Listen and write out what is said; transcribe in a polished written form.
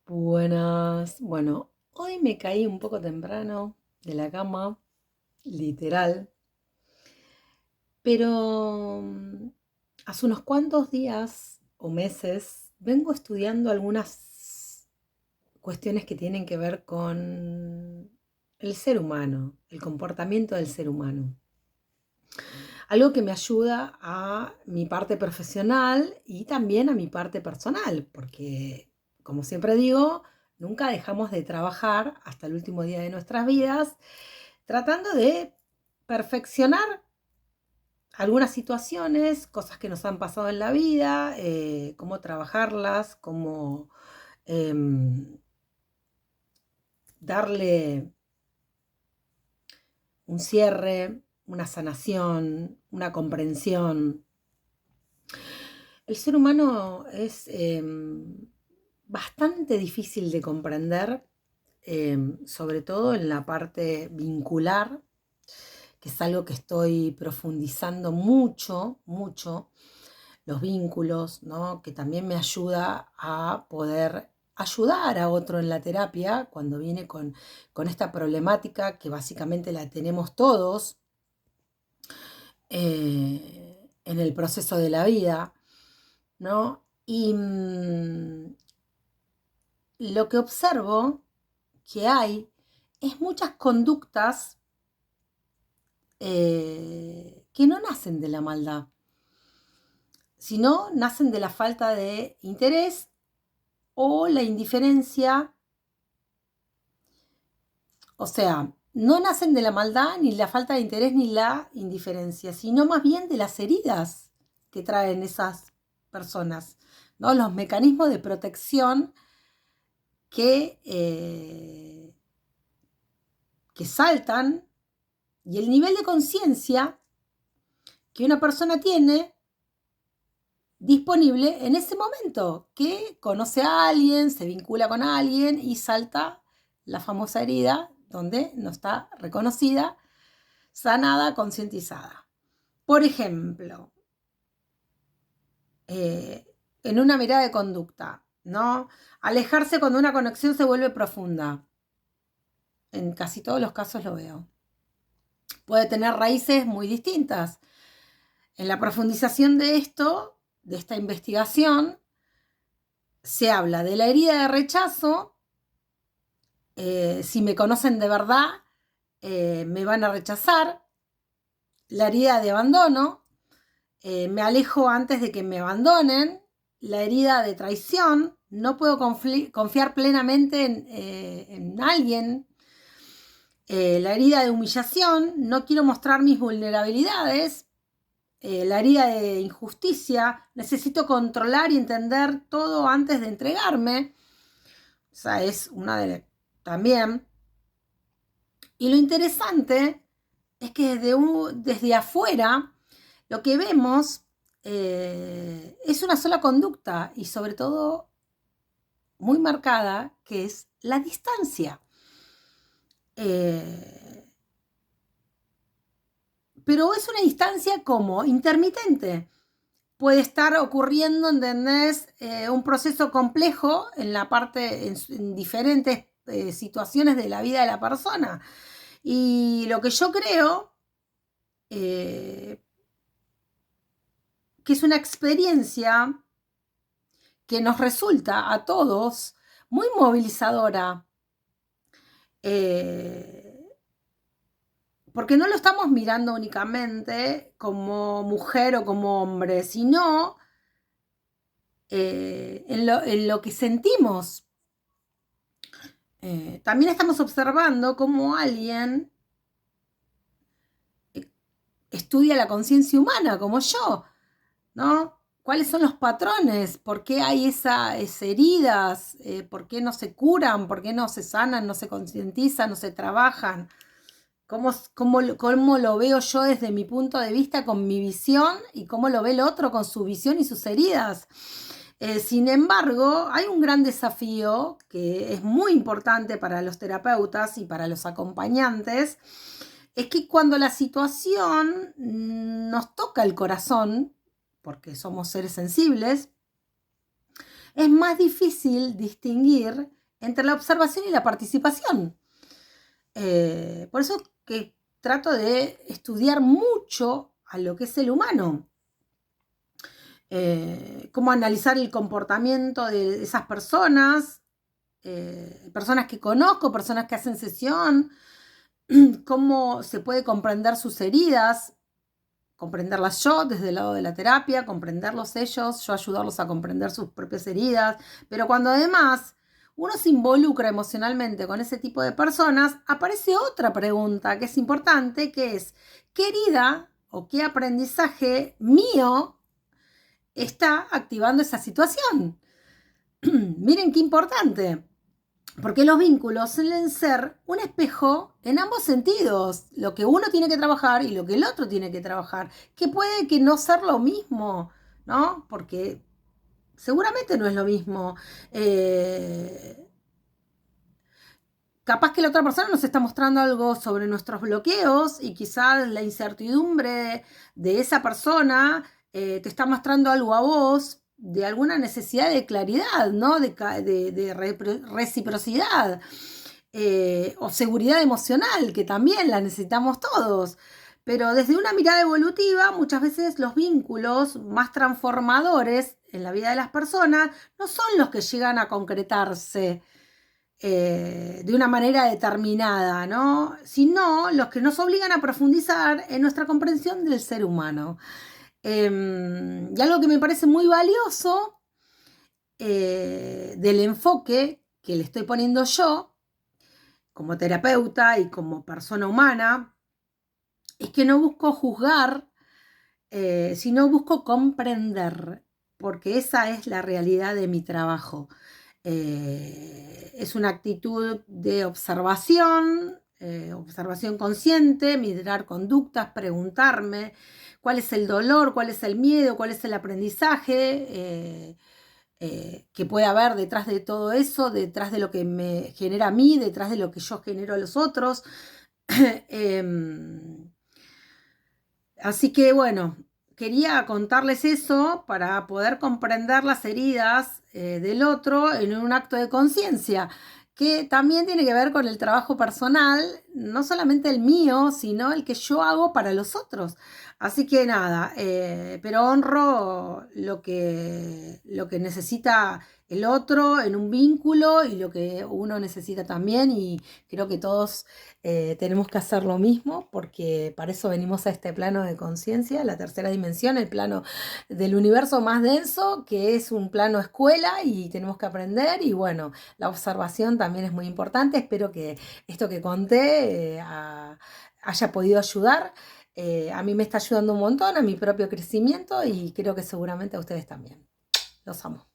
Buenas. Bueno, hoy me caí un poco temprano de la cama, literal, pero hace unos cuantos días o meses vengo estudiando algunas cuestiones que tienen que ver con el ser humano, el comportamiento del ser humano. Algo que me ayuda a mi parte profesional y también a mi parte personal, porque, como siempre digo, nunca dejamos de trabajar hasta el último día de nuestras vidas, tratando de perfeccionar algunas situaciones, cosas que nos han pasado en la vida, cómo trabajarlas, cómo em, darle un cierre, una sanación, una comprensión. El ser humano es bastante difícil de comprender, sobre todo en la parte vincular, que es algo que estoy profundizando mucho, mucho, los vínculos, ¿no? Que también me ayuda a poder ayudar a otro en la terapia cuando viene con esta problemática que básicamente la tenemos todos en el proceso de la vida, ¿no? Y lo que observo que hay es muchas conductas que no nacen de la maldad, sino nacen de la falta de interés o la indiferencia. O sea, no nacen de la maldad, ni la falta de interés, ni la indiferencia, sino más bien de las heridas que traen esas personas, ¿no? Los mecanismos de protección que, que saltan y el nivel de conciencia que una persona tiene disponible en ese momento, que conoce a alguien, se vincula con alguien y salta la famosa herida donde no está reconocida, sanada, concientizada. Por ejemplo, en una mirada de conducta, ¿no? Alejarse cuando una conexión se vuelve profunda. En casi todos los casos lo veo. Puede tener raíces muy distintas. En la profundización de esto, de esta investigación, se habla de la herida de rechazo. Si me conocen de verdad, me van a rechazar. La herida de abandono, me alejo antes de que me abandonen. La herida de traición, no puedo confiar plenamente en alguien. La herida de humillación, no quiero mostrar mis vulnerabilidades. La herida de injusticia, necesito controlar y entender todo antes de entregarme. O sea, es una de también. Y lo interesante es que desde afuera lo que vemos es una sola conducta y sobre todo muy marcada, que es la distancia. Pero es una distancia como intermitente. Puede estar ocurriendo, ¿entendés? Un proceso complejo en la parte, en diferentes situaciones de la vida de la persona. Y lo que yo creo, eh, que es una experiencia que nos resulta a todos muy movilizadora, eh, porque no lo estamos mirando únicamente como mujer o como hombre, sino en lo que sentimos. También estamos observando cómo alguien estudia la conciencia humana, como yo, ¿no? ¿Cuáles son los patrones? ¿Por qué hay esas heridas? ¿Por qué no se curan? ¿Por qué no se sanan? ¿No se concientizan? ¿No se trabajan? ¿Cómo lo veo yo desde mi punto de vista con mi visión y cómo lo ve el otro con su visión y sus heridas? Sin embargo, hay un gran desafío que es muy importante para los terapeutas y para los acompañantes, es que cuando la situación nos toca el corazón, porque somos seres sensibles, es más difícil distinguir entre la observación y la participación. Por eso que trato de estudiar mucho a lo que es el humano. Cómo analizar el comportamiento de esas personas, personas que conozco, personas que hacen sesión, cómo se puede comprender sus heridas, comprenderlas yo desde el lado de la terapia, comprenderlos ellos, yo ayudarlos a comprender sus propias heridas, pero cuando además uno se involucra emocionalmente con ese tipo de personas, aparece otra pregunta que es importante, que es, ¿qué herida o qué aprendizaje mío está activando esa situación? Miren qué importante. Porque los vínculos suelen ser un espejo en ambos sentidos, lo que uno tiene que trabajar y lo que el otro tiene que trabajar, que puede que no ser lo mismo, ¿no? Porque seguramente no es lo mismo. Capaz que la otra persona nos está mostrando algo sobre nuestros bloqueos y quizás la incertidumbre de esa persona te está mostrando algo a vos de alguna necesidad de claridad, ¿no? De reciprocidad o seguridad emocional, que también la necesitamos todos. Pero desde una mirada evolutiva, muchas veces los vínculos más transformadores en la vida de las personas no son los que llegan a concretarse de una manera determinada, ¿no? Sino los que nos obligan a profundizar en nuestra comprensión del ser humano. Y algo que me parece muy valioso del enfoque que le estoy poniendo yo como terapeuta y como persona humana es que no busco juzgar, sino busco comprender, porque esa es la realidad de mi trabajo. Es una actitud de observación consciente, mirar conductas, preguntarme cuál es el dolor, cuál es el miedo, cuál es el aprendizaje que puede haber detrás de todo eso, detrás de lo que me genera a mí, detrás de lo que yo genero a los otros. Así que bueno, quería contarles eso para poder comprender las heridas del otro en un acto de conciencia, que también tiene que ver con el trabajo personal, no solamente el mío, sino el que yo hago para los otros. Así que nada, pero honro lo que necesita el otro en un vínculo y lo que uno necesita también, y creo que todos tenemos que hacer lo mismo, porque para eso venimos a este plano de conciencia, la tercera dimensión, el plano del universo más denso, que es un plano escuela y tenemos que aprender. Y bueno, la observación también es muy importante. Espero que esto que conté haya podido ayudar. A mí me está ayudando un montón a mi propio crecimiento y creo que seguramente a ustedes también. Los amo.